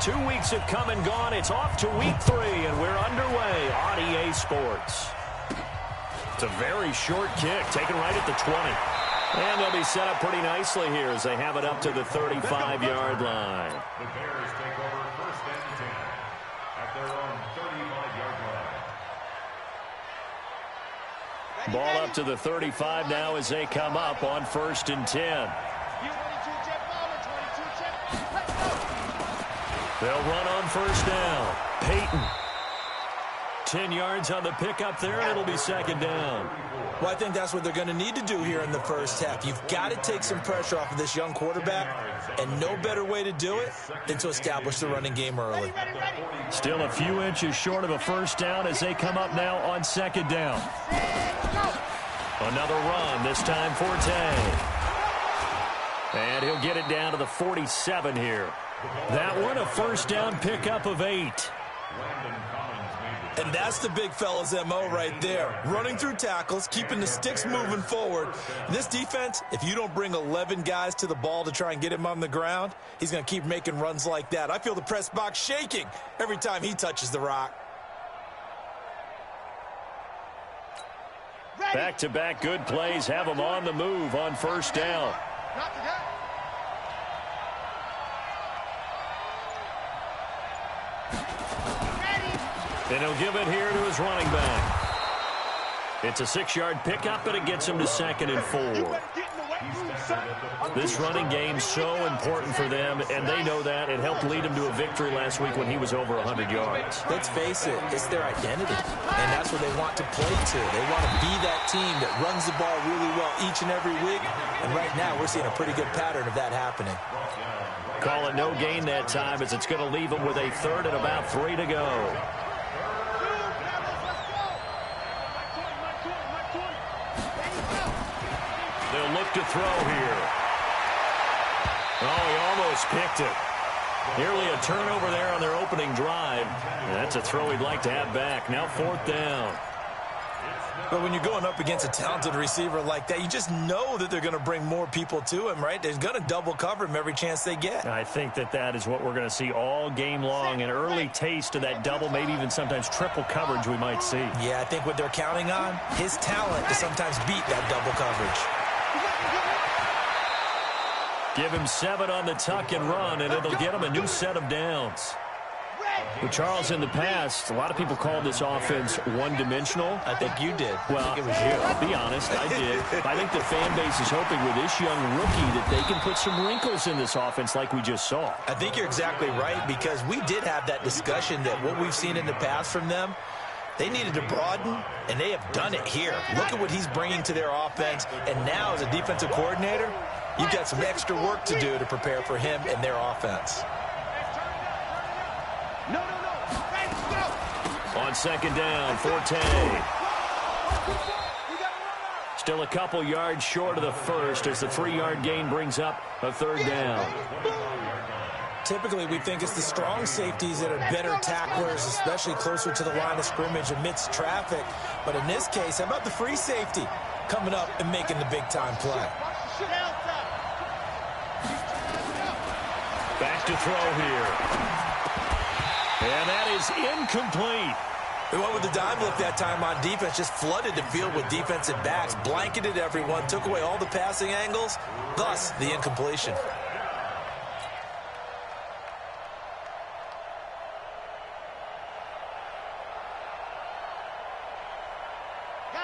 2 weeks have come and gone. It's off to week 3, and we're underway on EA Sports. It's a very short kick, taken right at the 20. And they'll be set up pretty nicely here as they have it up to the 35-yard line. The Bears take over first and 10 at their own 35-yard line. Ball up to the 35 now as they come up on first and 10. They'll run on first down. Peyton. 10 yards on the pickup there, and it'll be second down. Well, I think that's what they're going to need to do here in the first half. You've got to take some pressure off of this young quarterback, and no better way to do it than to establish the running game early. Still a few inches short of a first down as they come up now on second down. Another run, this time Forte. And he'll get it down to the 47 here. That one, a first down pickup of 8. And that's the big fella's MO right there. Running through tackles, keeping the sticks moving forward. This defense, if you don't bring 11 guys to the ball to try and get him on the ground, he's going to keep making runs like that. I feel the press box shaking every time he touches the rock. Back-to-back good plays have them on the move on first down. And he'll give it here to his running back. It's a 6-yard pickup, but it gets him to second and 4. This running game so important for them, and they know that. It helped lead him to a victory last week when he was over 100 yards. Let's face it, it's their identity, and that's what they want to play to. They want to be that team that runs the ball really well each and every week, and right now we're seeing a pretty good pattern of that happening. Call it no gain that time as it's going to leave them with a third and about 3 to go. They'll look to throw here. Oh, he almost picked it. Nearly a turnover there on their opening drive. That's a throw he'd like to have back. Now 4th down. But when you're going up against a talented receiver like that, you just know that they're going to bring more people to him, right? They're going to double cover him every chance they get. I think that is what we're going to see all game long. An early taste of that double, maybe even sometimes triple coverage we might see. Yeah, I think what they're counting on, his talent to sometimes beat that double coverage. Give him 7 on the tuck and run, and it'll get him a new set of downs. Well, Charles, in the past, a lot of people called this offense one-dimensional. I think you did. Well, I think it was you. Be honest, I did. I think the fan base is hoping with this young rookie that they can put some wrinkles in this offense like we just saw. I think you're exactly right, because we did have that discussion that what we've seen in the past from them, they needed to broaden, and they have done it here. Look at what he's bringing to their offense, and now as a defensive coordinator, you've got some extra work to do to prepare for him and their offense. On second down, Forte. Still a couple yards short of the first as the 3-yard gain brings up a 3rd down. Typically, we think it's the strong safeties that are better tacklers, especially closer to the line of scrimmage amidst traffic. But in this case, how about the free safety coming up and making the big-time play? Back to throw here. And that is incomplete. They went with the dime look that time on defense, just flooded the field with defensive backs, blanketed everyone, took away all the passing angles, thus the incompletion.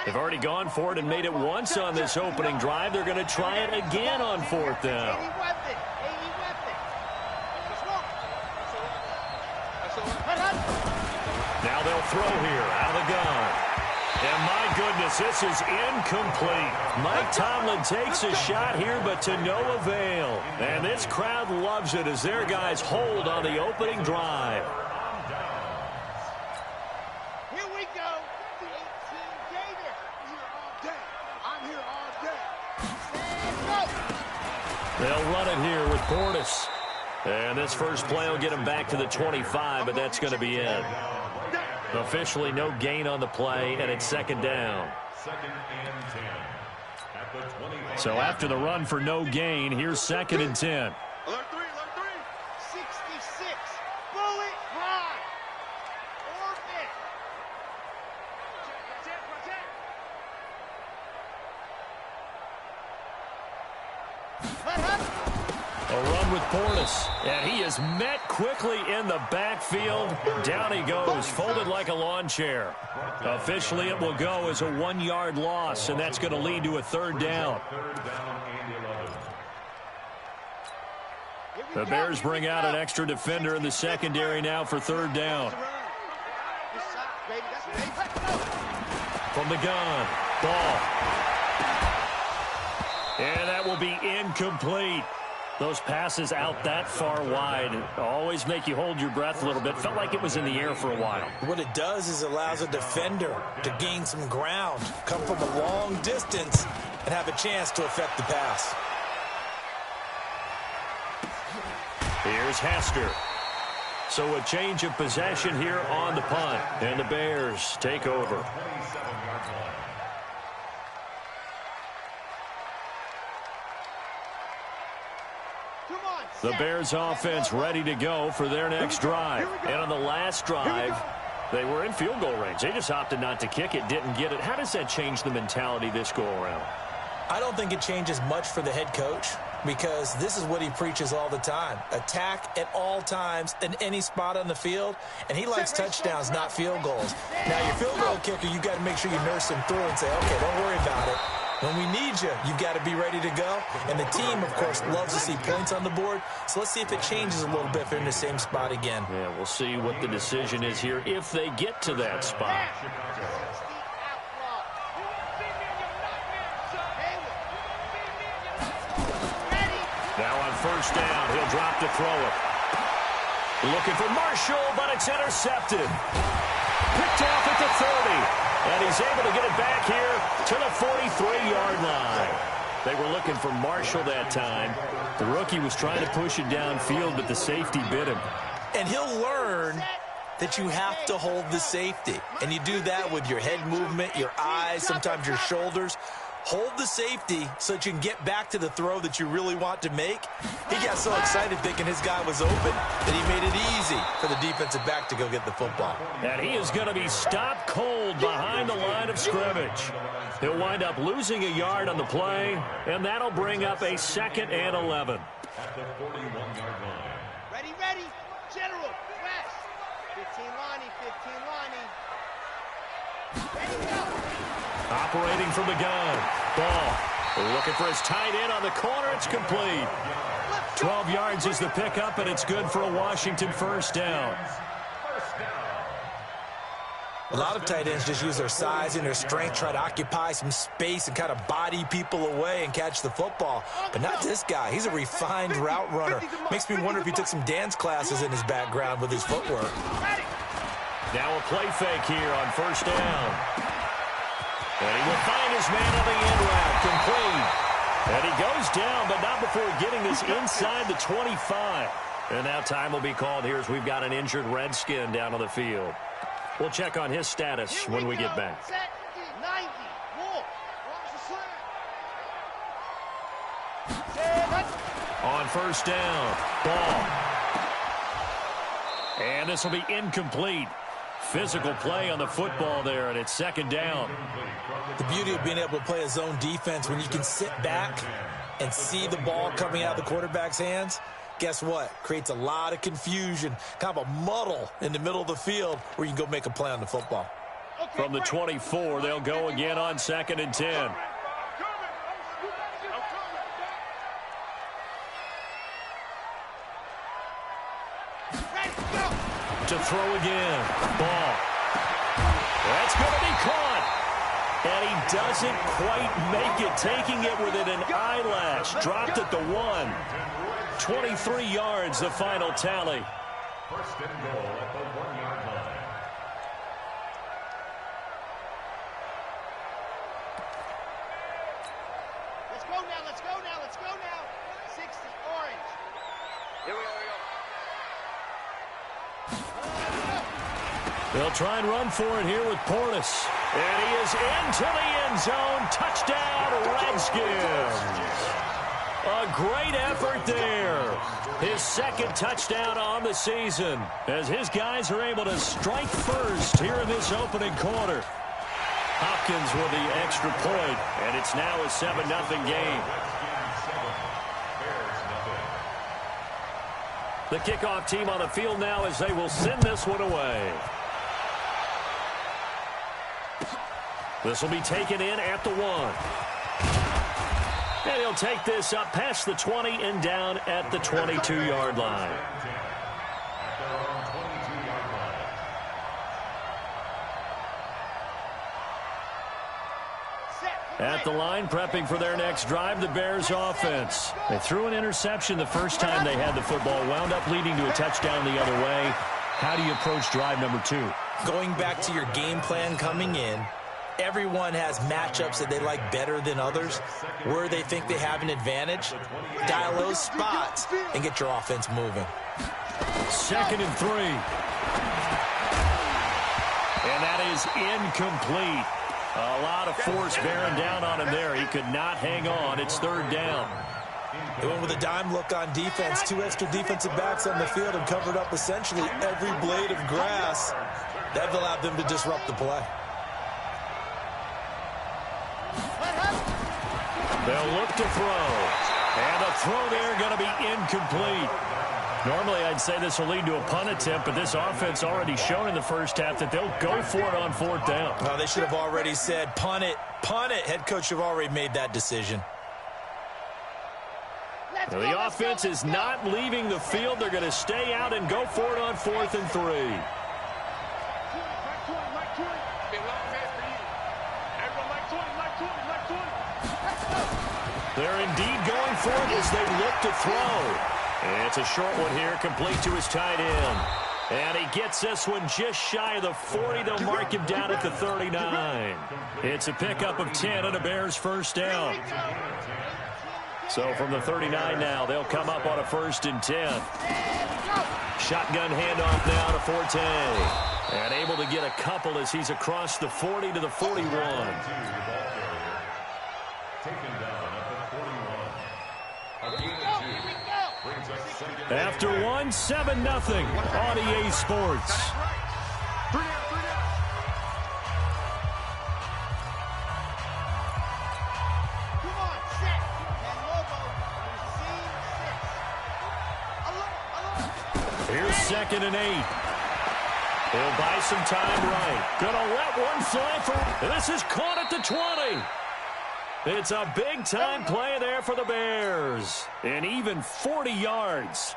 They've already gone for it and made it once on this opening drive. They're going to try it again on 4th down. Now they'll throw here out of the gun. And my goodness, this is incomplete. Mike Tomlin takes a shot here, but to no avail. And this crowd loves it as their guys hold on the opening drive. Here we go. The 18 Gator. I'm here all day. They'll run it here with Portis. And this first play will get him back to the 25, but that's going to be it. Officially no gain on the play, and it's second down. Second and 10 at the 25. So after the run for no gain, here's second and 10. Alert 3, alert 3. 66. motion with Portis. And he is met quickly in the backfield. Down he goes, folded like a lawn chair. Officially, it will go as a 1-yard loss, and that's going to lead to a 3rd down. The Bears bring out an extra defender in the secondary now for 3rd down. From the gun, ball. And that will be incomplete. Those passes out that far wide always make you hold your breath a little bit. Felt like it was in the air for a while. What it does is allows a defender to gain some ground, come from a long distance, and have a chance to affect the pass. Here's Hester. So a change of possession here on the punt. And the Bears take over. The Bears offense ready to go for their next drive. And on the last drive, they were in field goal range. They just opted not to kick it, didn't get it. How does that change the mentality this go around? I don't think it changes much for the head coach, because this is what he preaches all the time. Attack at all times in any spot on the field, and he likes touchdowns, not field goals. Now, your field goal kicker, you got to make sure you nurse him through and say, okay, don't worry about it. When we need you, you've got to be ready to go. And the team, of course, loves to see points on the board. So let's see if it changes a little bit if they're in the same spot again. Yeah, we'll see what the decision is here if they get to that spot. Now on 1st down, he'll drop to throw it. Looking for Marshall, but it's intercepted. Picked off at the 30. And he's able to get it back here to the 43-yard line. They were looking for Marshall that time. The rookie was trying to push it downfield, but the safety bit him. And he'll learn that you have to hold the safety. And you do that with your head movement, your eyes, sometimes your shoulders. Hold the safety so that you can get back to the throw that you really want to make. He got so excited thinking his guy was open that he made it easy for the defensive back to go get the football. And he is going to be stopped cold behind the line of scrimmage. He'll wind up losing a yard on the play, and that'll bring up a 2nd and 11. At the 41-yard line. Ready, ready. General, west. 15 Lonnie, 15 Lonnie. Ready, go. Operating from the gun. Ball. Looking for his tight end on the corner. It's complete. 12 yards is the pickup, and it's good for a Washington 1st down. A lot of tight ends just use their size and their strength, try to occupy some space and kind of body people away and catch the football. But not this guy. He's a refined route runner. Makes me wonder if he took some dance classes in his background with his footwork. Now a play fake here on 1st down. And he will find his man on the end route, complete. And he goes down, but not before getting this inside the 25. And now time will be called here as we've got an injured Redskin down on the field. We'll check on his status when we get back. Set, 90, walk. On 1st down, ball. And this will be incomplete. Physical play on the football there, and it's 2nd down. The beauty of being able to play a zone defense when you can sit back and see the ball coming out of the quarterback's hands, guess what? Creates a lot of confusion, kind of a muddle in the middle of the field where you can go make a play on the football. From the 24, they'll go again on 2nd and 10. To throw again. Ball. That's going to be caught. And he doesn't quite make it, taking it within an eyelash. Dropped at the 1. 23 yards, the final tally. 1st and goal at the 1-yard line. Let's go now, let's go now, let's go now. 60, orange. Here we go, here we go. They'll try and run for it here with Portis. And he is into the end zone. Touchdown, Redskins. A great effort there. His 2nd touchdown on the season as his guys are able to strike first here in this opening quarter. Hopkins with the extra point, and it's now a 7-0 game. The kickoff team on the field now as they will send this one away. This will be taken in at the 1. And he'll take this up past the 20 and down at the 22-yard line. At the line, prepping for their next drive, the Bears offense. They threw an interception the first time they had the football, wound up leading to a touchdown the other way. How do you approach drive number 2? Going back to your game plan coming in, everyone has matchups that they like better than others, where they think they have an advantage. Dial those spots and get your offense moving. 2nd and 3. And that is incomplete. A lot of force bearing down on him there. He could not hang on. It's 3rd down. They went with a dime look on defense. 2 extra defensive backs on the field and covered up essentially every blade of grass. That allowed them to disrupt the play. They'll look to throw. And a throw there going to be incomplete. Normally, I'd say this will lead to a punt attempt, but this offense already shown in the first half that they'll go for it on 4th down. Oh, they should have already said, punt it, punt it. Head coach should have already made that decision. Now, the offense is not leaving the field. They're going to stay out and go for it on 4th and 3. They're indeed going for it as they look to throw. It's a short one here, complete to his tight end. And he gets this one just shy of the 40. They'll mark him down at the 39. It's a pickup of 10 and a Bears 1st down. So from the 39 now, they'll come up on a 1st and 10. Shotgun handoff now to Forte. And able to get a couple as he's across the 40 to the 41. After 1, 7-0 on EA Sports. Here's 2nd and 8. He'll buy some time right. Gonna let one fly for. And this is caught at the 20. It's a big-time play there for the Bears. And even 40 yards.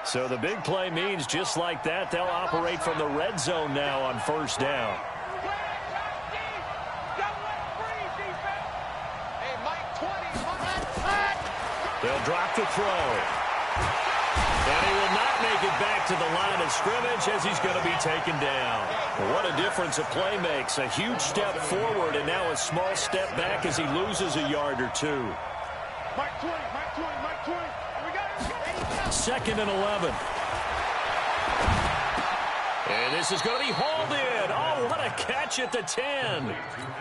So the big play means just like that, they'll operate from the red zone now on 1st down. They'll drop the throw. And he will not make it back to the line of scrimmage as he's going to be taken down. What a difference a play makes. A huge step forward and now a small step back as he loses a yard or 2. 2nd and 11. And this is going to be hauled in. Oh, what a catch at the 10.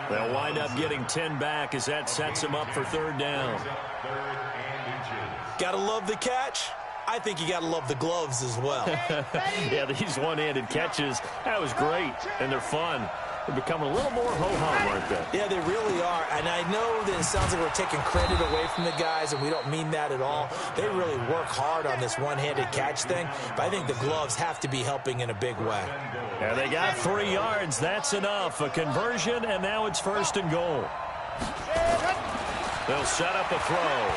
They'll wind up getting 10 back as that sets him up for 3rd down. Gotta love the catch. I think you got to love the gloves as well. Yeah, these one-handed catches, that was great, and they're fun. They're becoming a little more ho-hum, aren't they? Yeah, they really are. And I know that it sounds like we're taking credit away from the guys, and we don't mean that at all. They really work hard on this one-handed catch thing, but I think the gloves have to be helping in a big way. Yeah, they got 3 yards. That's enough. A conversion, and now it's 1st and goal. They'll set up a throw.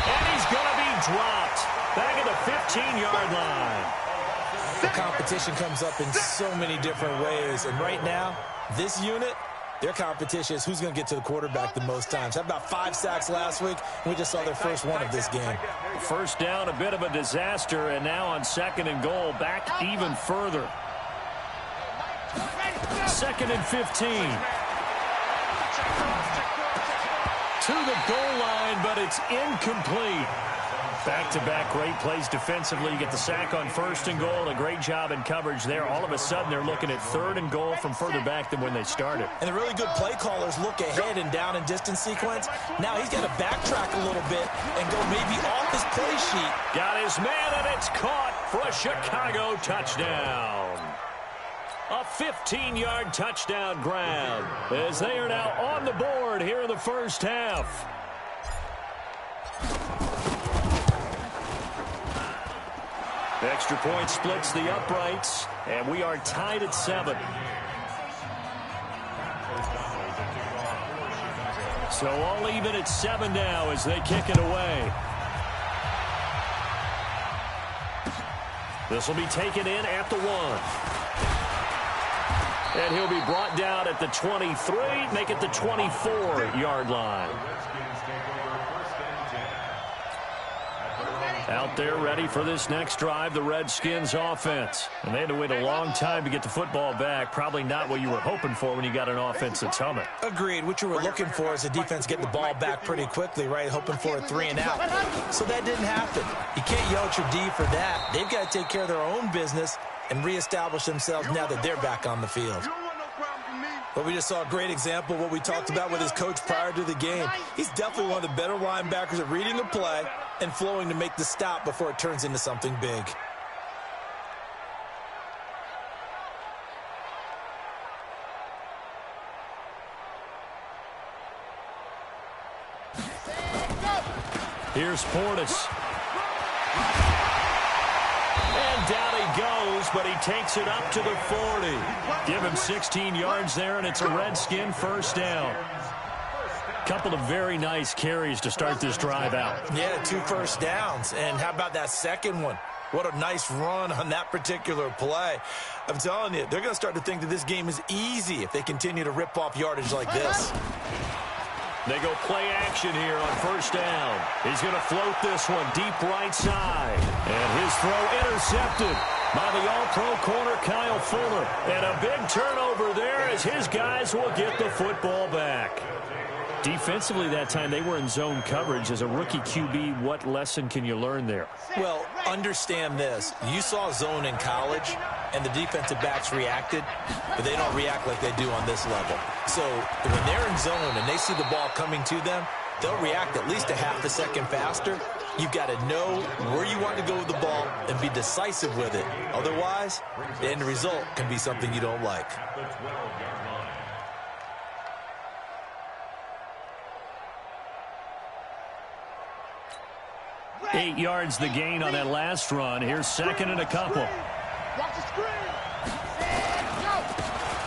And he's going to be dropped back at the 15-yard line. The competition comes up in so many different ways. And right now, this unit, their competition is who's going to get to the quarterback the most times. Had about 5 sacks last week, and we just saw their first one of this game. 1st down, a bit of a disaster, and now on 2nd and goal, back even further. 2nd and 15. To the goal line, but it's incomplete. Back-to-back great plays defensively. You get the sack on 1st and goal. A great job in coverage there. All of a sudden, they're looking at 3rd and goal from further back than when they started. And the really good play callers look ahead and down and distance sequence. Now he's got to backtrack a little bit and go maybe off his play sheet. Got his man, and it's caught for a Chicago touchdown. A 15-yard touchdown grab as they are now on the board here in the first half. Extra point splits the uprights, and we are tied at 7. So all even at 7 now as they kick it away. This will be taken in at the 1. And he'll be brought down at the 23, make it the 24-yard line. Out there ready for this next drive, the Redskins offense. And they had to wait a long time to get the football back. Probably not what you were hoping for when you got an offense that's humming. Agreed. What you were looking for is the defense getting the ball back pretty quickly, right? Hoping for a 3 and out. So that didn't happen. You can't yell at your D for that. They've got to take care of their own business and reestablish themselves now that they're back on the field. But we just saw a great example of what we talked about with his coach prior to the game. He's definitely one of the better linebackers at reading a play and flowing to make the stop before it turns into something big. Here's Portis. And down he goes, but he takes it up to the 40. Give him 16 yards there, and it's a Redskin first down. Couple of very nice carries to start this drive out. Yeah, 2 first downs. And how about that second one? What a nice run on that particular play. I'm telling you, they're going to start to think that this game is easy if they continue to rip off yardage like this. They go play action here on first down. He's going to float this one deep right side. And his throw intercepted by the all-pro corner Kyle Fuller. And a big turnover there as his guys will get the football back. Defensively that time, they were in zone coverage. As a rookie QB, what lesson can you learn there? Well, understand this. You saw zone in college, and the defensive backs reacted, but they don't react like they do on this level. So when they're in zone and they see the ball coming to them, they'll react at least a half a second faster. You've got to know where you want to go with the ball and be decisive with it. Otherwise, the end result can be something you don't like. 8 yards the gain on that last run. Here's second and a couple.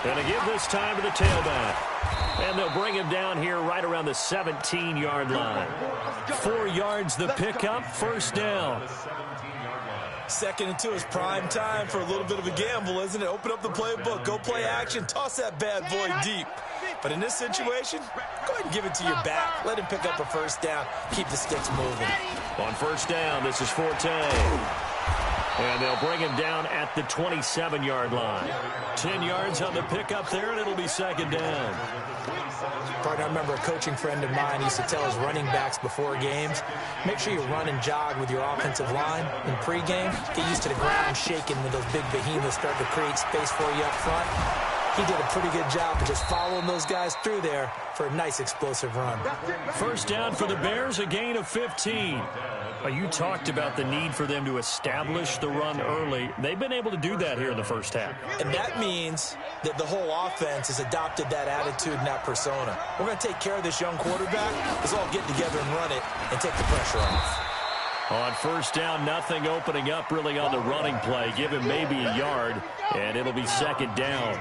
Going to give this time to the tailback. And they'll bring him down here right around the 17-yard line. 4 yards the pickup, first down. Second and 2 is prime time for a little bit of a gamble, isn't it? Open up the playbook, go play action, toss that bad boy deep. But in this situation, go ahead and give it to your back. Let him pick up a first down. Keep the sticks moving. On first down, this is Forte. And they'll bring him down at the 27-yard line. 10 yards on the pickup there, and it'll be second down. Partner, I remember a coaching friend of mine used to tell his running backs before games, make sure you run and jog with your offensive line in pregame. Get used to the ground shaking when those big behemoths start to create space for you up front. He did a pretty good job of just following those guys through there for a nice explosive run. First down for the Bears, a gain of 15. You talked about the need for them to establish the run early. They've been able to do that here in the first half. And that means that the whole offense has adopted that attitude and that persona. We're going to take care of this young quarterback. Let's all get together and run it and take the pressure off. On first down, nothing opening up really on the running play. Give him maybe a yard, and it'll be second down.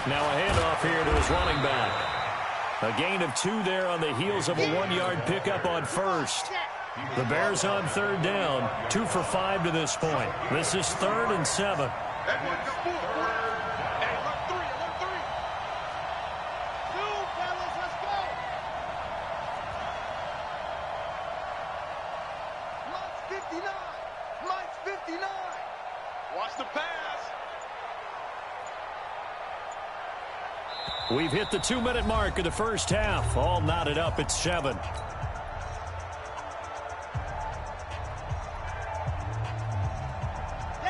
Now a handoff here to his running back. A gain of 2 there on the heels of a 1-yard pickup on first. The Bears on third down, 2 for 5 to this point. This is 3rd and 7. We've hit the 2-minute mark of the first half. All knotted up at 7.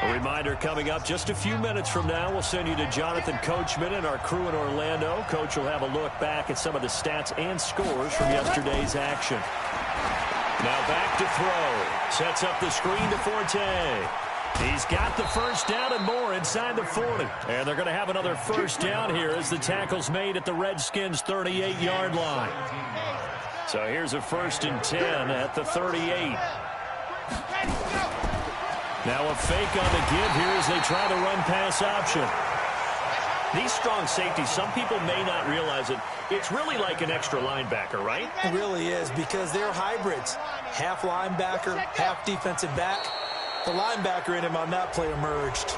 A reminder coming up just a few minutes from now. We'll send you to Jonathan Coachman and our crew in Orlando. Coach will have a look back at some of the stats and scores from yesterday's action. Now back to throw. Sets up the screen to Forte. He's got the first down and more inside the 40. And they're going to have another first down here as the tackle's made at the Redskins' 38-yard line. So here's a 1st and 10 at the 38. Now a fake on the give here as they try the run pass option. These strong safeties, some people may not realize it. It's really like an extra linebacker, right? It really is, because they're hybrids. Half linebacker, half defensive back. The linebacker in him on that play emerged.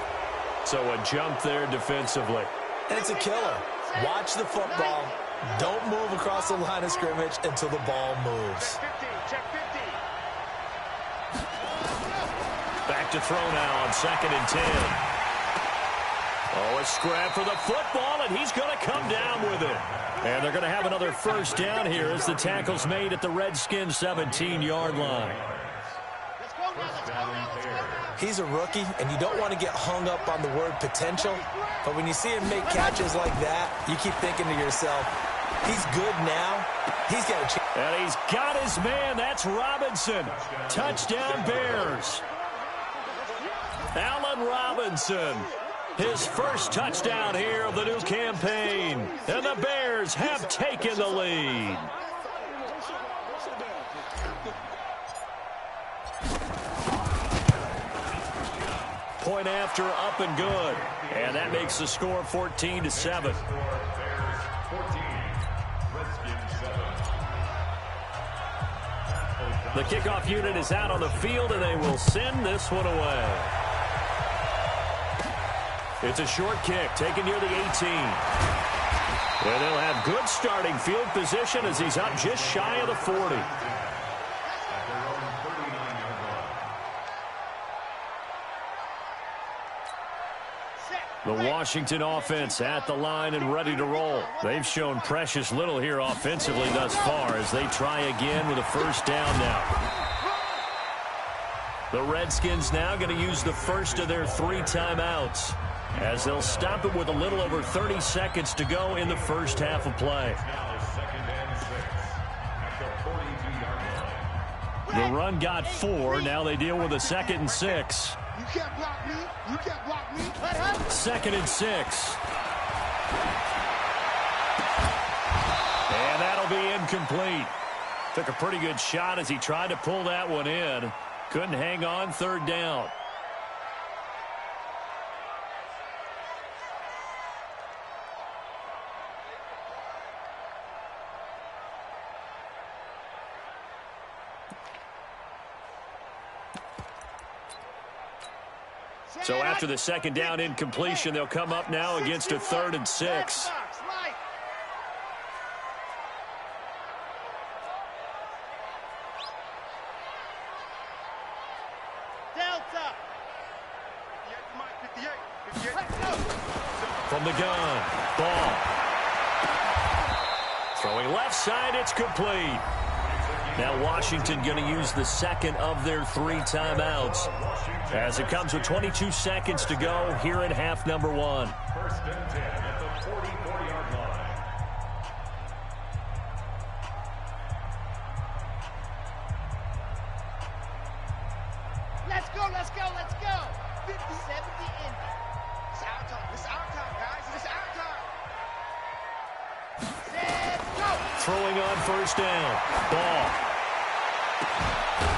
So a jump there defensively. And it's a killer. Watch the football. Don't move across the line of scrimmage until the ball moves. Back to throw now on 2nd and 10. Oh, a scrap for the football, and he's going to come down with it. And they're going to have another 1st down here as the tackle's made at the Redskins' 17-yard line. He's a rookie, and you don't want to get hung up on the word potential. But when you see him make catches like that, you keep thinking to yourself, he's good now. He's got a chance. And he's got his man. That's Robinson. Touchdown, Bears. Allen Robinson. His 1st touchdown here of the new campaign. And the Bears have taken the lead. Point after, up and good. And that makes the score 14-7. The kickoff unit is out on the field, and they will send this one away. It's a short kick taken near the 18. And they'll have good starting field position as he's up just shy of the 40. The Washington offense at the line and ready to roll. They've shown precious little here offensively thus far as they try again with a 1st down now. The Redskins now going to use the 1st of their 3 timeouts as they'll stop it with a little over 30 seconds to go in the 1st half of play. The run got 4. Now they deal with a 2nd and 6. You can't block me. You can't block me. 2nd and 6. And that'll be incomplete. Took a pretty good shot as he tried to pull that one in. Couldn't hang on. 3rd down. So after the 2nd down incompletion, they'll come up now against a 3rd and 6. From the gun, ball. Throwing left side, it's complete. Now Washington going to use the 2nd of their 3 timeouts as it comes with 22 seconds to go here in half number 1. 1st and 10 at the 44-yard line. Let's go, let's go, let's go. 50, 70, Indy. It's our time. It's our time, guys. It's our time. Set, go. Throwing on 1st down. Ball.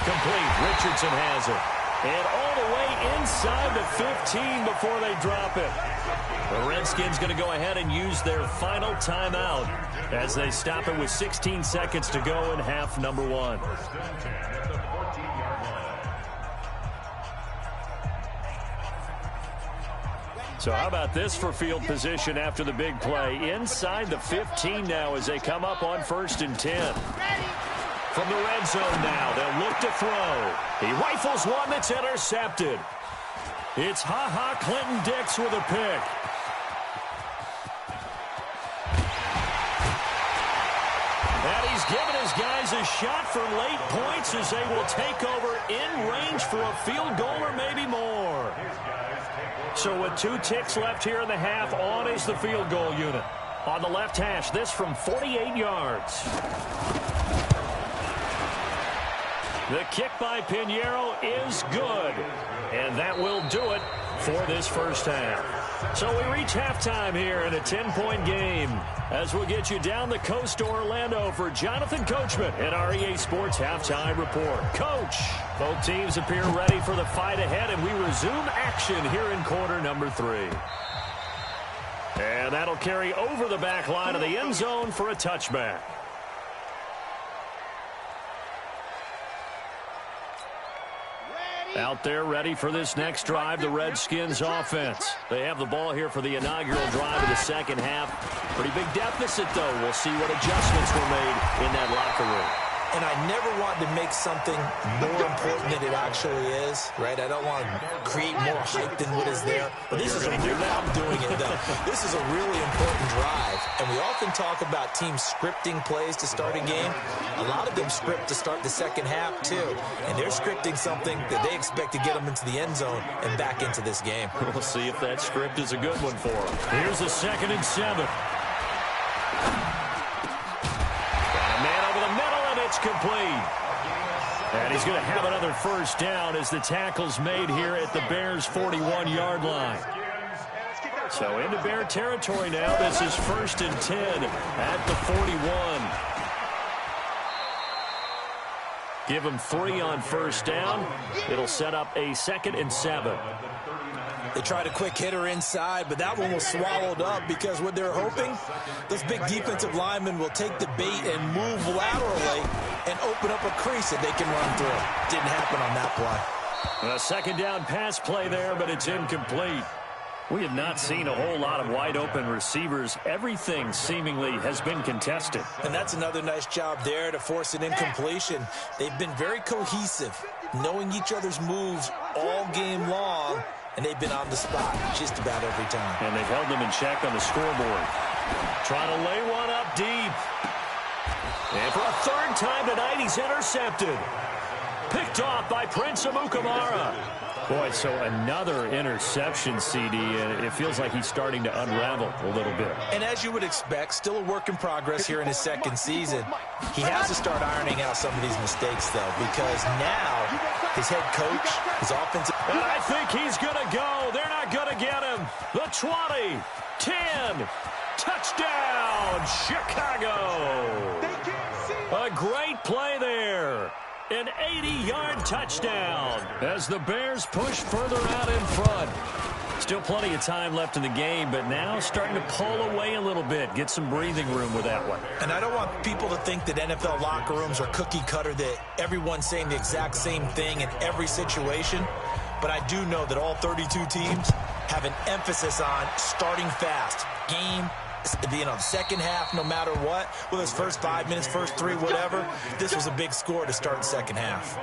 Complete. Richardson has it. And all the way inside the 15 before they drop it. The Redskins going to go ahead and use their final timeout as they stop it with 16 seconds to go in half number 1. 1st and 10 at the 14-yard line. So how about this for field position after the big play? Inside the 15 now as they come up on 1st and 10. From the red zone now, they'll look to throw. He rifles one that's intercepted. It's Ha-Ha Clinton-Dix with a pick. And he's given his guys a shot for late points as they will take over in range for a field goal or maybe more. So with 2 ticks left here in the half, on is the field goal unit. On the left hash, this from 48 yards. The kick by Pinheiro is good. And that will do it for this 1st half. So we reach halftime here in a 10-point game as we'll get you down the coast to Orlando for Jonathan Coachman at our EA Sports Halftime Report. Coach, both teams appear ready for the fight ahead, and we resume action here in quarter number 3. And that'll carry over the back line of the end zone for a touchback. Out there ready for this next drive, the Redskins offense. They have the ball here for the inaugural drive of the second half. Pretty big deficit, though. We'll see what adjustments were made in that locker room. And I never want to make something more important than it actually is, right? I don't want to create more hype than what is there. But this is a real, I'm doing it, though. This is a really important drive. And we often talk about teams scripting plays to start a game. A lot of them script to start the second half, too. And they're scripting something that they expect to get them into the end zone and back into this game. We'll see if that script is a good one for them. Here's a 2nd and 7. It's complete. And he's going to have another first down as the tackle's made here at the Bears' 41-yard line. So into Bear territory now. This is 1st and 10 at the 41. Give him 3 on first down. It'll set up a 2nd and 7. They tried a quick hitter inside, but that one was swallowed up because what they're hoping, those big defensive linemen will take the bait and move laterally and open up a crease that they can run through. Didn't happen on that play. A 2nd down pass play there, but it's incomplete. We have not seen a whole lot of wide-open receivers. Everything seemingly has been contested. And that's another nice job there to force an incompletion. They've been very cohesive, knowing each other's moves all game long, and they've been on the spot just about every time. And they've held them in check on the scoreboard. Trying to lay one up deep. And for a 3rd time tonight, he's intercepted. Picked off by Prince Amukamara. Boy, so another interception, CD, and it feels like he's starting to unravel a little bit. And as you would expect, still a work in progress here in his 2nd season. He has to start ironing out some of these mistakes, though, because now his head coach, his offensive... And I think he's going to go. They're not going to get him. The 20, 10, touchdown, Chicago. A great play there. An 80-yard touchdown as the Bears push further out in front. Still plenty of time left in the game, but now starting to pull away a little bit, get some breathing room with that one. And I don't want people to think that NFL locker rooms are cookie cutter, that everyone's saying the exact same thing in every situation. But I do know that all 32 teams have an emphasis on starting fast. Game, being on the second half, no matter what, whether it's first 5 minutes, first 3, whatever. This was a big score to start the second half.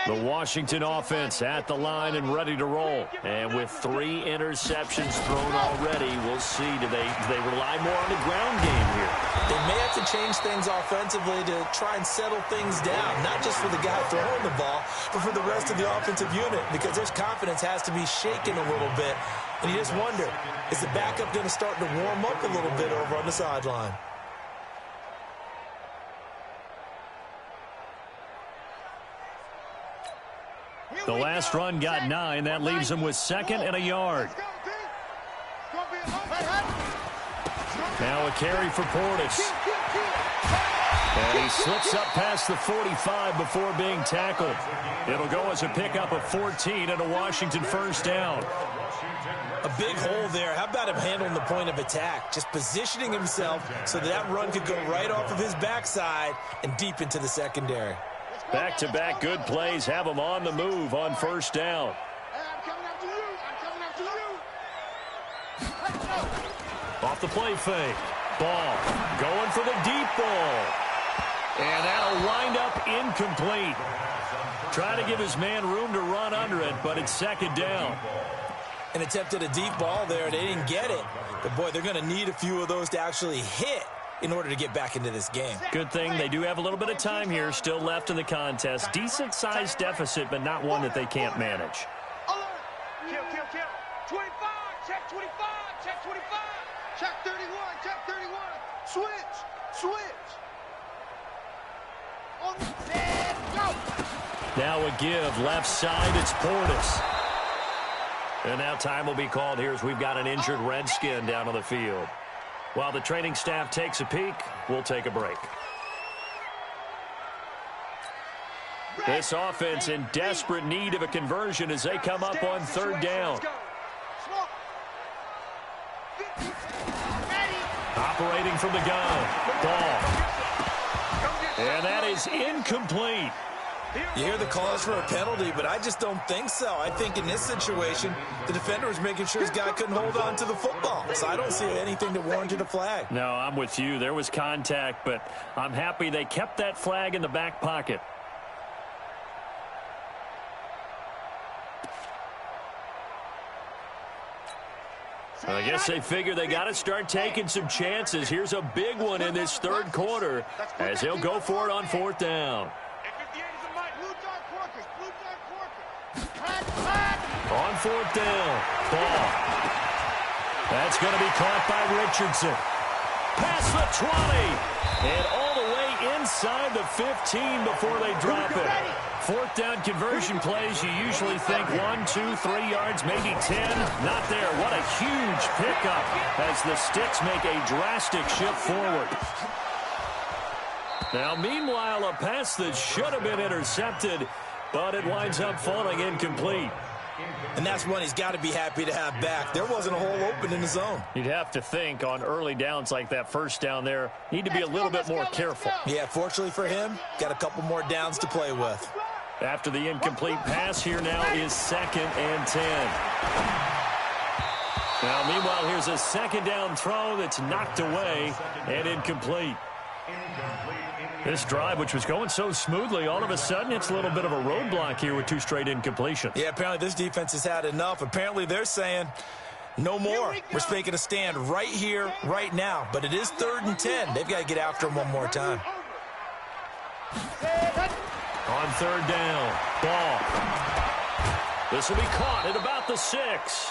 The Washington offense at the line and ready to roll. And with 3 interceptions thrown already, we'll see, do they rely more on the ground game here? They may have to change things offensively to try and settle things down, not just for the guy throwing the ball, but for the rest of the offensive unit, because their confidence has to be shaken a little bit. And you just wonder, is the backup going to start to warm up a little bit over on the sideline? The last run got 9. That leaves him with 2nd and a yard. Now a carry for Portis. And he slips up past the 45 before being tackled. It'll go as a pickup of 14 and a Washington first down. A big hole there. How about him handling the point of attack? Just positioning himself so that run could go right off of his backside and deep into the secondary. Back-to-back good plays have him on the move on first down. Off the play fake. Ball going for the deep ball. And that'll wind up incomplete. Trying to give his man room to run under it, but it's 2nd down. An attempt at a deep ball there. They didn't get it. But, boy, they're going to need a few of those to actually hit in order to get back into this game. Good thing they do have a little bit of time here still left in the contest. Decent-sized deficit, but not one that they can't manage. Kill. 25, check 25, check 25, check 31, check 31. Switch. On the set, go. Now a give, left side, it's Portis. And now time will be called here as we've got an injured Redskin down on the field. While the training staff takes a peek, we'll take a break. This offense in desperate need of a conversion as they come up on third down. Operating from the gun. Ball. And that is incomplete. You hear the calls for a penalty, but I just don't think so. I think in this situation, the defender was making sure his guy couldn't hold on to the football. So I don't see anything that warranted a flag. No, I'm with you. There was contact, but I'm happy they kept that flag in the back pocket. I guess they figure they got to start taking some chances. Here's a big one in this third quarter as he'll go for it on fourth down. On fourth down, ball. That's going to be caught by Richardson. Past the 20, and all the way inside the 15 before they drop it. Fourth down conversion plays, you usually think 1, 2, 3 yards, maybe 10. Not there. What a huge pickup as the Sticks make a drastic shift forward. Now, meanwhile, a pass that should have been intercepted, but it winds up falling incomplete. And that's one he's got to be happy to have back. There wasn't a hole open in the zone. You'd have to think on early downs like that first down there, need to be a little bit more careful. Yeah, fortunately for him, got a couple more downs to play with. After the incomplete pass, here now is 2nd and 10. Now, meanwhile, here's a second down throw that's knocked away and incomplete. This drive, which was going so smoothly, all of a sudden it's a little bit of a roadblock here with 2 straight incompletions. Yeah, apparently this defense has had enough. Apparently they're saying no more. We're making a stand right here, right now. But it is 3rd and 10. They've got to get after him one more time. On third down, ball. This will be caught at about the 6.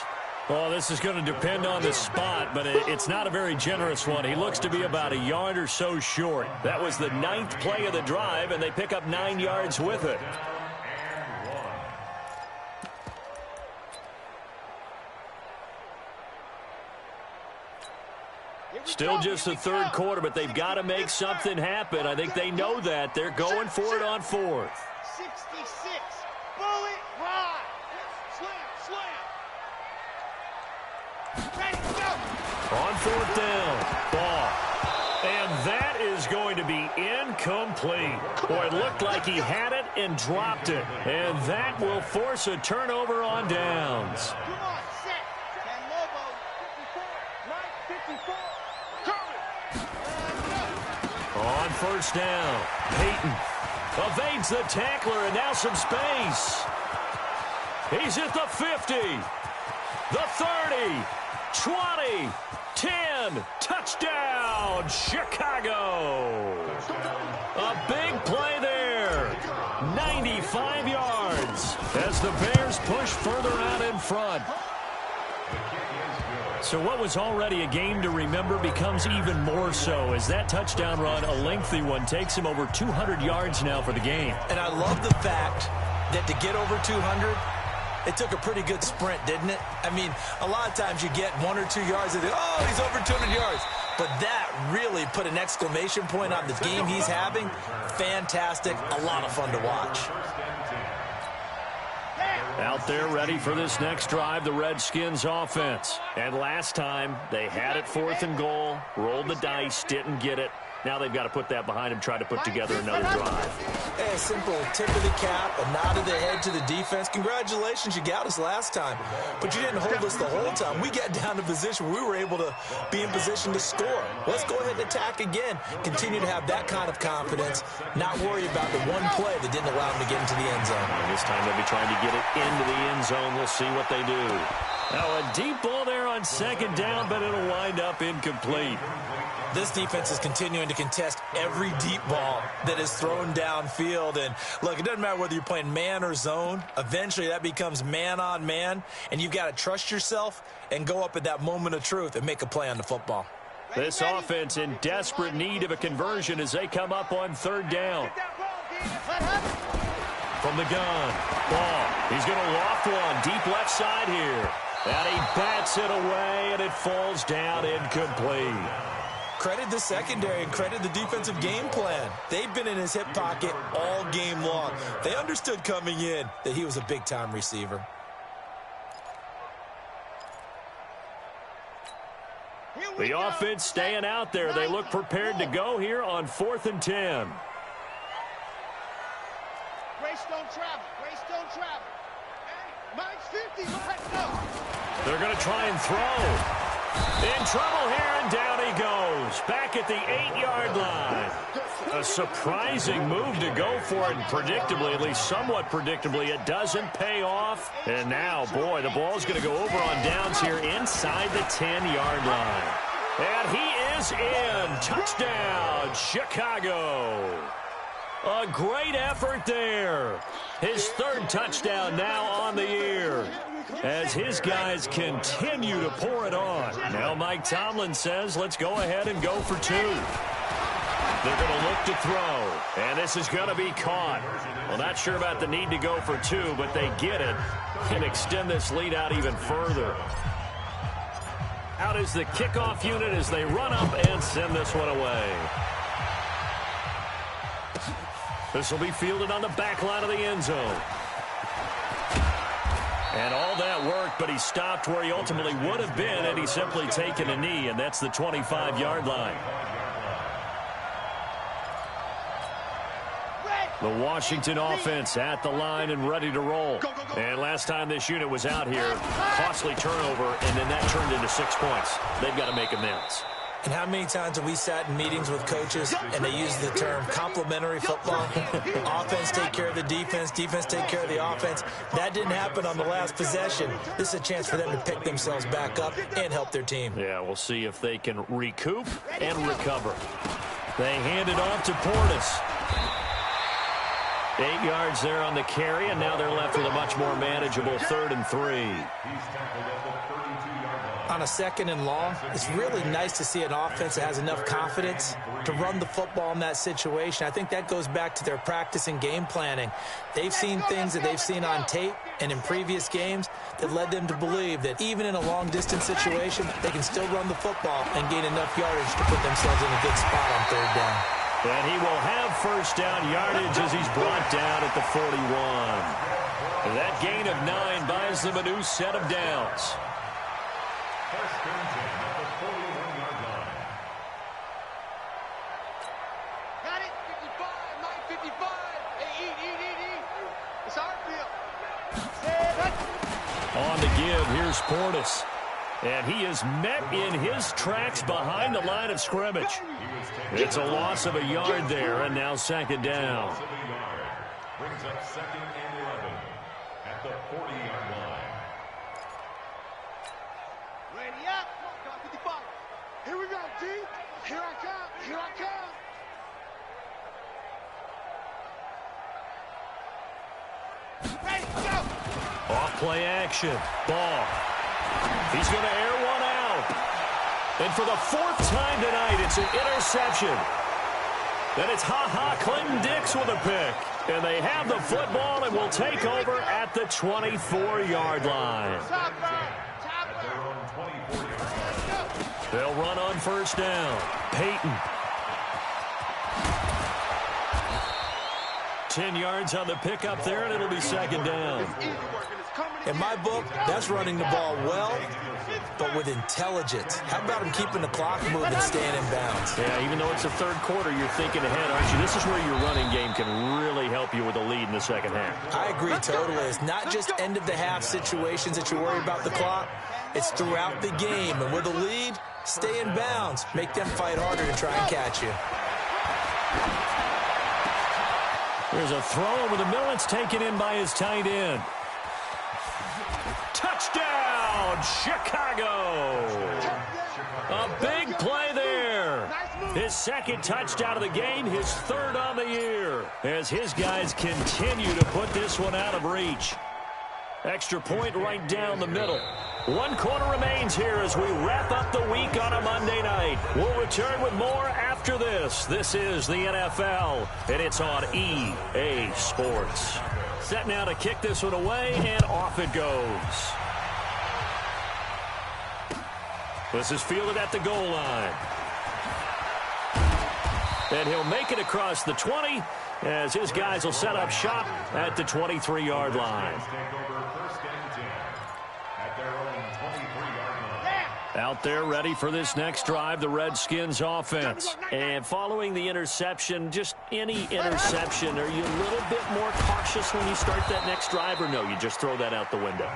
Well, this is going to depend on the spot, but it's not a very generous one. He looks to be about a yard or so short. That was the 9th play of the drive, and they pick up 9 yards with it. Still just the third quarter, but they've got to make something happen. I think they know that. They're going for it on 4th. 66. Bullet ride. Slam, slam. Ready, go. On 4th down, ball. And that is going to be incomplete. Boy, it looked like he had it and dropped it. And that will force a turnover on downs. Come on, set. Can Lobo. 54. On first down, Peyton evades the tackler, and now some space. He's at the 50, the 30, 20, 10, touchdown, Chicago. A big play there, 95 yards, as the Bears push further out in front. So what was already a game to remember becomes even more so as that touchdown run, a lengthy one, takes him over 200 yards now for the game. And I love the fact that to get over 200, it took a pretty good sprint, didn't it? I mean, a lot of times you get 1 or 2 yards and oh, he's over 200 yards. But that really put an exclamation point on the game he's having. Fantastic. A lot of fun to watch. Out there ready for this next drive, the Redskins offense. And last time, they had it 4th and goal, rolled the dice, didn't get it. Now they've got to put that behind them, try to put together another drive. Hey, a simple tip of the cap, a nod of the head to the defense. Congratulations, you got us last time. But you didn't hold us the whole time. We got down to position where we were able to be in position to score. Let's go ahead and attack again. Continue to have that kind of confidence, not worry about the one play that didn't allow them to get into the end zone. And this time they'll be trying to get it into the end zone. We'll see what they do. Now a deep ball there on 2nd down, but it'll wind up incomplete. This defense is continuing to contest every deep ball that is thrown downfield. And, look, it doesn't matter whether you're playing man or zone. Eventually, that becomes man-on-man, and you've got to trust yourself and go up at that moment of truth and make a play on the football. This offense in desperate need of a conversion as they come up on 3rd down. from the gun. Ball. He's going to loft one deep left side here. And he bats it away, and it falls down incomplete. Credit the secondary and credit the defensive game plan. They've been in his hip pocket all game long. They understood coming in that he was a big-time receiver. The offense staying out there. They look prepared to go here on 4th and 10. Grace don't travel. Grace don't travel. Mine's 50. Let's go. They're going to try and throw. In trouble here, and down he goes. Back at the 8-yard line. A surprising move to go for it, and predictably, at least somewhat predictably, it doesn't pay off. And now, boy, the ball's going to go over on downs here inside the 10-yard line. And he is in. Touchdown, Chicago. A great effort there. His 3rd touchdown now on the year, as his guys continue to pour it on. Now Mike Tomlin says, let's go ahead and go for 2. They're going to look to throw, and this is going to be caught. Well, not sure about the need to go for 2, but they get it and extend this lead out even further. Out is the kickoff unit as they run up and send this one away. This will be fielded on the back line of the end zone. And all that worked, but he stopped where he ultimately would have been had he simply taken a knee, and that's the 25-yard line. The Washington offense at the line and ready to roll. And last time this unit was out here, costly turnover, and then that turned into 6 points. They've got to make amends. And how many times have we sat in meetings with coaches and they use the term complementary football? Offense take care of the defense, defense take care of the offense. That didn't happen on the last possession. This is a chance for them to pick themselves back up and help their team. Yeah, we'll see if they can recoup and recover. They hand it off to Portis. 8 yards there on the carry, and now they're left with a much more manageable 3rd and 3. On a 2nd and long, it's really nice to see an offense that has enough confidence to run the football in that situation. I think that goes back to their practice and game planning. They've seen things that they've seen on tape and in previous games that led them to believe that even in a long-distance situation, they can still run the football and gain enough yardage to put themselves in a good spot on 3rd down. And he will have 1st down yardage as he's brought down at the 41. That gain of 9 buys them a new set of downs. First and 10 at the 41-yard line. Got it. 55. Mike 55. Hey, eat. It's our field. On the give, here's Portis. And he is met in his tracks behind the line of scrimmage. It's a loss of a yard there, and now 2nd down. Brings up 2nd and 11 at the 40-yard line. Ready up. Come on, 55. Here we go, D. Here I come. Here I come. Ready, go. Off play action. Ball. He's going to air one out. And for the 4th time tonight, it's an interception. Then it's Clinton Dix with a pick. And they have the football and will take over at the 24-yard line. They'll run on 1st down. Peyton. 10 yards on the pickup there, and it'll be 2nd down. In my book, that's running the ball well, but with intelligence. How about him keeping the clock moving and staying in bounds? Yeah, even though it's the 3rd quarter, you're thinking ahead, aren't you? This is where your running game can really help you with a lead in the 2nd half. I agree totally. It's not just end-of-the-half situations that you worry about the clock. It's throughout the game. And with a lead, stay in bounds. Make them fight harder to try and catch you. There's a throw over the middle. It's taken in by his tight end. Touchdown, Chicago! A big play there. His 2nd touchdown of the game, his 3rd on the year, as his guys continue to put this one out of reach. Extra point right down the middle. 1 quarter remains here as we wrap up the week on a Monday night. We'll return with more after this. This is the NFL, and it's on EA Sports. set now to kick this one away, and off it goes. This is fielded at the goal line. And he'll make it across the 20 as his guys will set up shop at the 23-yard line. Out there ready for this next drive, the Redskins offense. And following the interception, just any interception, are you a little bit more cautious when you start that next drive, or no, you just throw that out the window?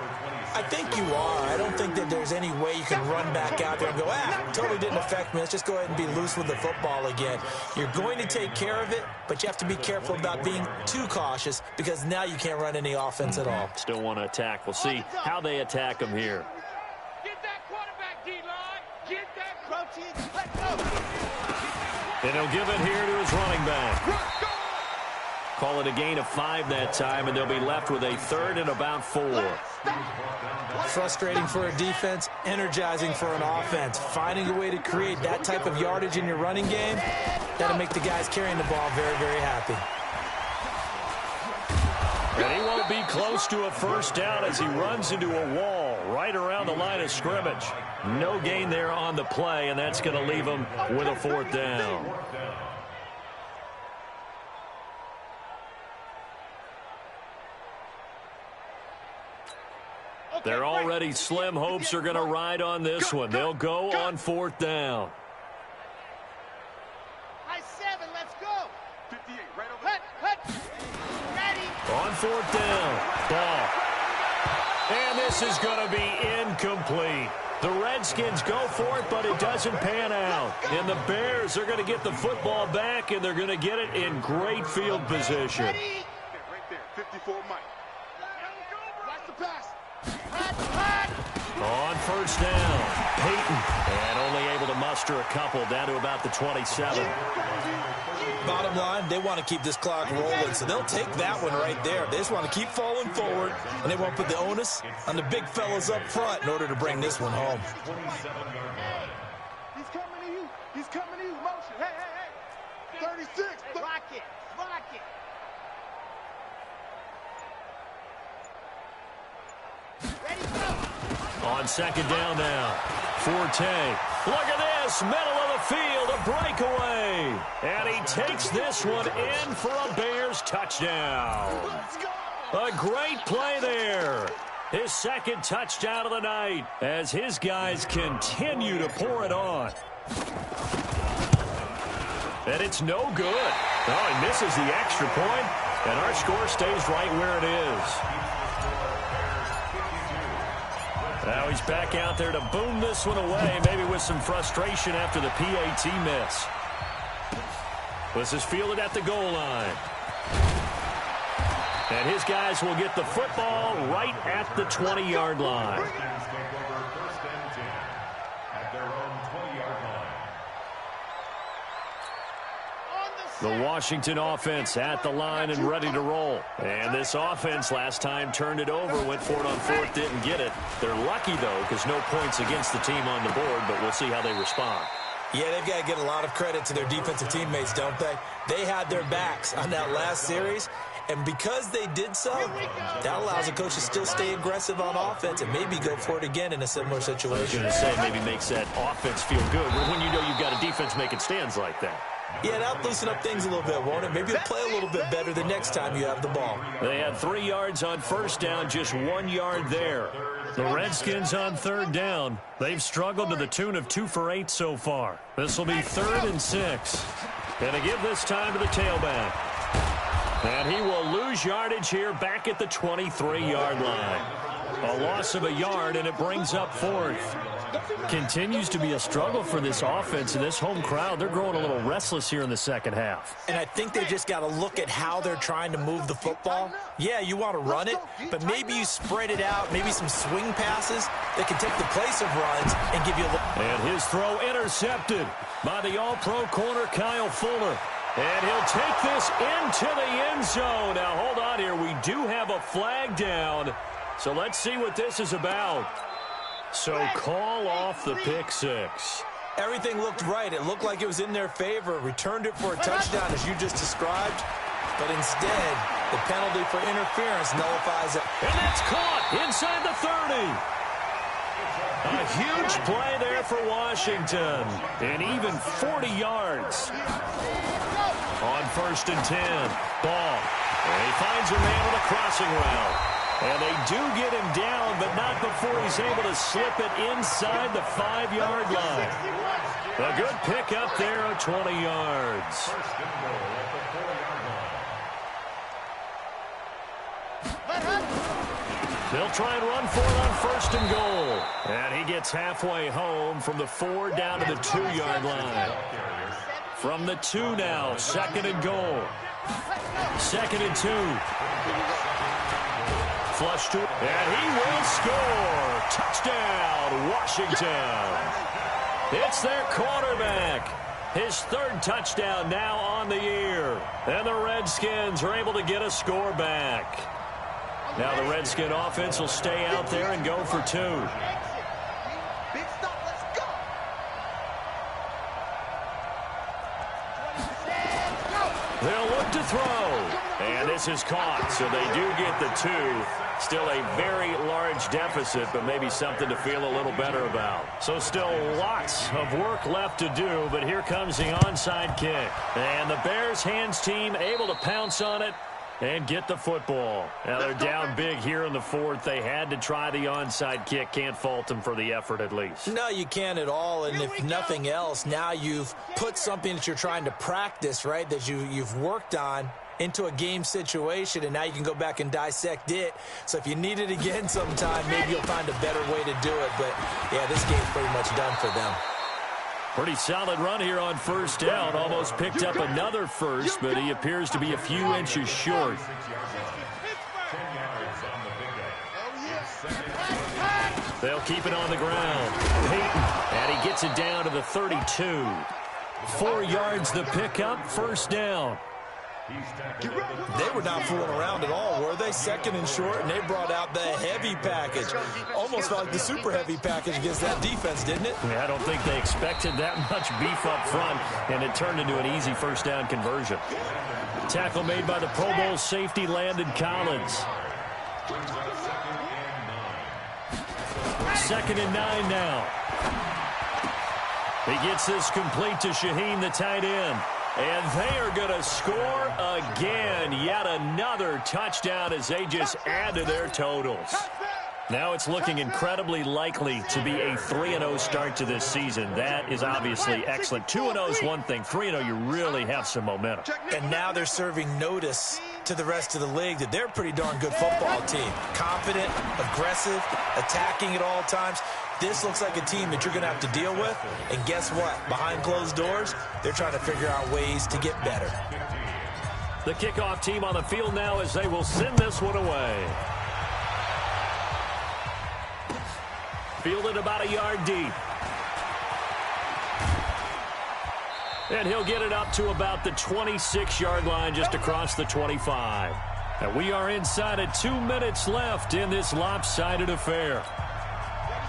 I think you are. I don't think that there's any way you can run back out there and go, totally didn't affect me. Let's just go ahead and be loose with the football again. You're going to take care of it, but you have to be careful about being too cautious because now you can't run any offense at all. Still want to attack. We'll see how they attack them here. Get that quarterback, D-line. Get that protein. Let's go. And he'll give it here to his running back. Call it a gain of 5 that time, and they'll be left with a 3rd and about 4. Frustrating for a defense, energizing for an offense. Finding a way to create that type of yardage in your running game, that'll make the guys carrying the ball very, very happy. And he won't be close to a first down as he runs into a wall right around the line of scrimmage. No gain there on the play, and that's going to leave him with a 4th down. They're already slim hopes are going to ride on this one. They'll go on 4th down. High 7, let's go. 58, right over. Hut. Ready. On 4th down. Ball. And this is going to be incomplete. The Redskins go for it, but it doesn't pan out. And the Bears are going to get the football back, and they're going to get it in great field position. Ready. Right there, 54 Mike. Watch the pass. On 1st down, Peyton, and only able to muster a couple down to about the 27. Bottom line, they want to keep this clock rolling, so they'll take that one right there. They just want to keep falling forward, and they won't put the onus on the big fellas up front in order to bring this one home. He's coming to you. He's coming to you. Motion. Hey. 36. Lock it. Ready, go. On 2nd down now, Forte. Look at this, middle of the field, a breakaway. And he takes this one in for a Bears touchdown. A great play there. His 2nd touchdown of the night as his guys continue to pour it on. And it's no good. Oh, he misses the extra point, and our score stays right where it is. Now he's back out there to boom this one away, maybe with some frustration after the PAT miss. This is fielded at the goal line. And his guys will get the football right at the 20-yard line. The Washington offense at the line and ready to roll. And this offense last time turned it over, went for it on 4th, didn't get it. They're lucky, though, because no points against the team on the board, but we'll see how they respond. Yeah, they've got to get a lot of credit to their defensive teammates, don't they? They had their backs on that last series, and because they did so, that allows the coach to still stay aggressive on offense and maybe go for it again in a similar situation. I was going to say, maybe makes that offense feel good when you know you've got a defense making stands like that. Yeah, that'll loosen up things a little bit, won't it? Maybe you'll play a little bit better the next time you have the ball. They had 3 yards on 1st down, just 1 yard there. The Redskins on 3rd down. They've struggled to the tune of 2 for 8 so far. This will be 3rd and 6. And to give this time to the tailback. And he will lose yardage here back at the 23-yard line. A loss of a yard, and it brings up 4th. Continues to be a struggle for this offense and this home crowd. They're growing a little restless here in the 2nd half. And I think they just got to look at how they're trying to move the football. Yeah, you want to run it, but maybe you spread it out, maybe some swing passes that can take the place of runs and give you a little. And his throw intercepted by the all-pro corner, Kyle Fuller. And he'll take this into the end zone. Now, hold on here. We do have a flag down. So let's see what this is about. So call off the pick 6. Everything looked right. It looked like it was in their favor. Returned it for a touchdown, as you just described. But instead, The penalty for interference nullifies it. And that's caught inside the 30. A huge play there for Washington. And even 40 yards. On 1st and 10. Ball. And he finds a man with a crossing route. And they do get him down, but not before he's able to slip it inside the 5-yard line. A good pickup there of 20 yards. They'll try and run for it on 1st and goal. And he gets halfway home from the 4 down to the 2-yard line. From the 2 now, 2nd and goal. 2nd and 2. Flush to, and he will score. Touchdown, Washington. It's their quarterback. His 3rd touchdown now on the year. And the Redskins are able to get a score back. Now the Redskin offense will stay out there and go for 2. Big stop, let's go. They'll look to throw. And this is caught, so they do get the 2. Still a very large deficit, but maybe something to feel a little better about. So still lots of work left to do, but here comes the onside kick. And the Bears hands team able to pounce on it and get the football. Now they're down big here in the 4th. They had to try the onside kick. Can't fault them for the effort at least. No, you can't at all. And if nothing else, now you've put something that you're trying to practice, right, that you've worked on into a game situation, and now you can go back and dissect it. So if you need it again sometime, maybe you'll find a better way to do it. But, yeah, this game's pretty much done for them. Pretty solid run here on 1st down. Almost picked up another first, but he appears to be a few inches short. They'll keep it on the ground. Peyton, and he gets it down to the 32. 4 yards the pickup, 1st down. They were not fooling around at all, were they? 2nd and short, and they brought out the heavy package. Almost felt like the super heavy package against that defense, didn't it? Yeah, I don't think they expected that much beef up front, and it turned into an easy 1st down conversion. Tackle made by the Pro Bowl safety Landon Collins. 2nd and 9 now. He gets this complete to Shaheen, the tight end. And they are going to score again. Yet another touchdown as they just add to their totals. Now it's looking incredibly likely to be a 3-0 start to this season. That is obviously excellent. 2-0 is one thing. 3-0, you really have some momentum. And now they're serving notice to the rest of the league that they're a pretty darn good football team. Confident, aggressive, attacking at all times. This looks like a team that you're going to have to deal with. And guess what? Behind closed doors, they're trying to figure out ways to get better. The kickoff team on the field now as they will send this one away. Fielded about a yard deep. And he'll get it up to about the 26-yard line just across the 25. And we are inside of 2 minutes left in this lopsided affair.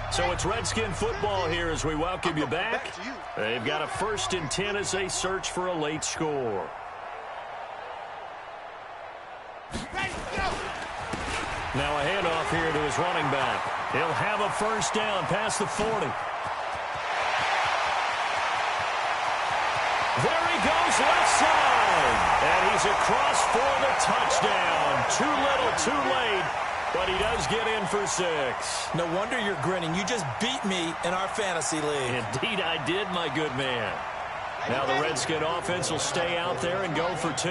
So it's Redskin football here as we welcome you back. They've got a 1st and 10 as they search for a late score. Now a handoff here to his running back. He'll have a 1st down past the 40. There he goes, left side. And he's across for the touchdown. Too little, too late. But he does get in for 6. No wonder you're grinning. You just beat me in our fantasy league. Indeed I did, my good man. Now the Redskin offense will stay out there and go for 2.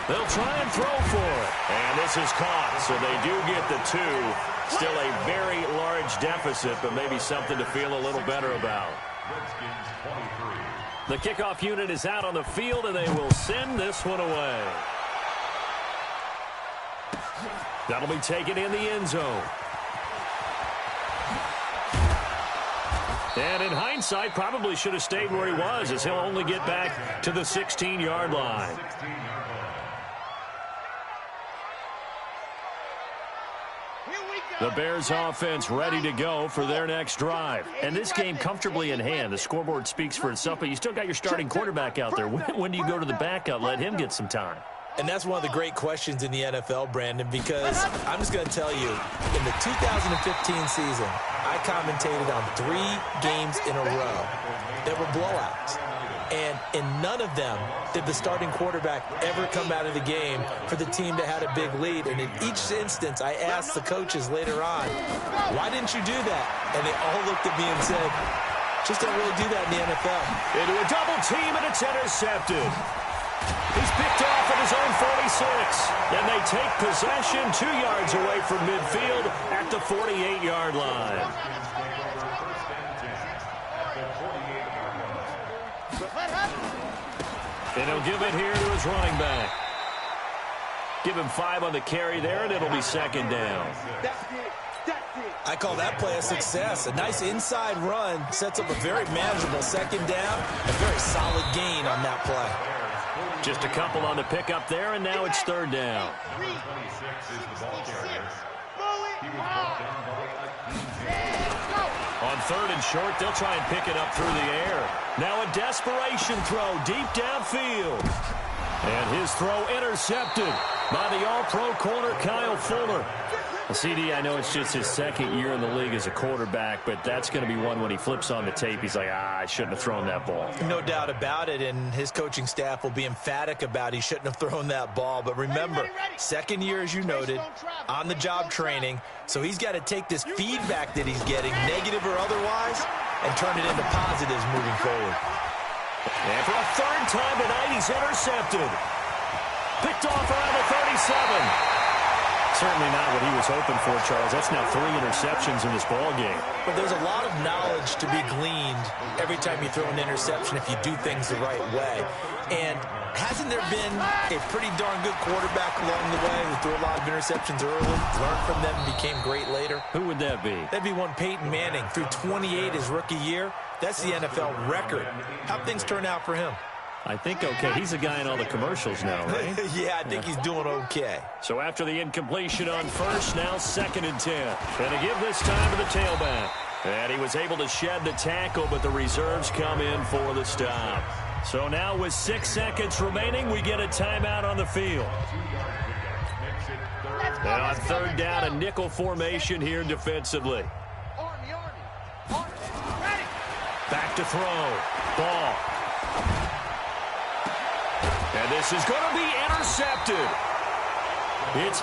They'll try and throw for it. And this is caught, so they do get the 2. Still a very large deficit, but maybe something to feel a little better about. The kickoff unit is out on the field, and they will send this one away. That'll be taken in the end zone. And in hindsight, probably should have stayed where he was, as he'll only get back to the 16-yard line. Here we go. The Bears offense ready to go for their next drive. And this game comfortably in hand. The scoreboard speaks for itself, but you still got your starting quarterback out there. When do you go to the backup? Let him get some time. And that's one of the great questions in the NFL, Brandon, because I'm just going to tell you, in the 2015 season, I commentated on 3 games in a row that were blowouts. And in none of them did the starting quarterback ever come out of the game for the team that had a big lead. And in each instance, I asked the coaches later on, why didn't you do that? And they all looked at me and said, just don't really do that in the NFL. Into a double team, and it's intercepted. He's picked off at his own 46. Then they take possession 2 yards away from midfield at the 48-yard line. And he'll give it here to his running back. Give him 5 on the carry there, and it'll be second down. I call that play a success. A nice inside run sets up a very manageable second down. A very solid gain on that play. Just a couple on the pickup there, and now it's third down. On third and short, they'll try and pick it up through the air. Now a desperation throw deep downfield. And his throw intercepted by the all-pro corner, Kyle Fuller. CD, I know it's just his second year in the league as a quarterback, but that's going to be one when he flips on the tape. He's like, I shouldn't have thrown that ball. No doubt about it, and his coaching staff will be emphatic about he shouldn't have thrown that ball. But remember, second year, as you noted, on-the-job training, so he's got to take this feedback that he's getting, negative or otherwise, and turn it into positives moving forward. And for a third time tonight, he's intercepted. Picked off around the 37. Certainly not what he was hoping for, Charles. That's now 3 interceptions in this ball game. But there's a lot of knowledge to be gleaned every time you throw an interception if you do things the right way. And hasn't there been a pretty darn good quarterback along the way who threw a lot of interceptions early, learned from them, and became great later? Who would that be? That'd be one Peyton Manning. Threw 28 his rookie year. That's the NFL record. How'd things turn out for him? I think okay. He's a guy in all the commercials now, right? Yeah, I think he's doing okay. So after the incompletion on first, now second and 10. And to give this time to the tailback. And he was able to shed the tackle, but the reserves come in for the stop. So now with 6 seconds remaining, we get a timeout on the field. And on third down, a nickel formation here defensively. Back to throw. Ball. And this is going to be intercepted. It's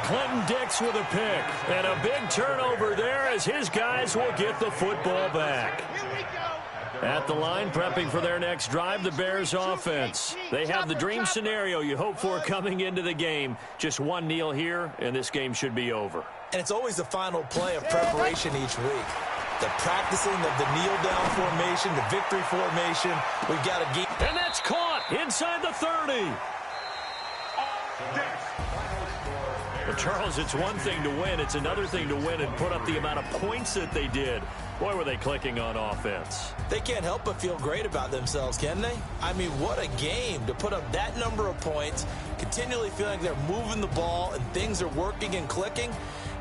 Clinton-Dix with a pick. And a big turnover there as his guys will get the football back. At the line, prepping for their next drive, the Bears offense. They have the dream scenario you hope for coming into the game. Just one kneel here, and this game should be over. And it's always the final play of preparation each week. The practicing of the kneel-down formation, the victory formation. We've got a game. And that's caught inside the 30. Well, Charles, it's one thing to win. It's another thing to win and put up the amount of points that they did. Boy, were they clicking on offense. They can't help but feel great about themselves, can they? I mean, what a game to put up that number of points, continually feeling they're moving the ball and things are working and clicking.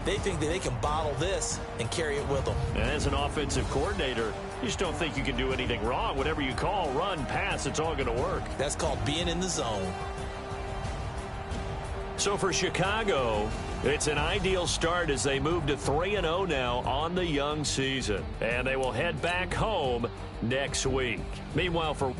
They think that they can bottle this and carry it with them. And as an offensive coordinator, you just don't think you can do anything wrong. Whatever you call, run, pass, it's all going to work. That's called being in the zone. So for Chicago, it's an ideal start as they move to 3-0 now on the young season. And they will head back home next week. Meanwhile, for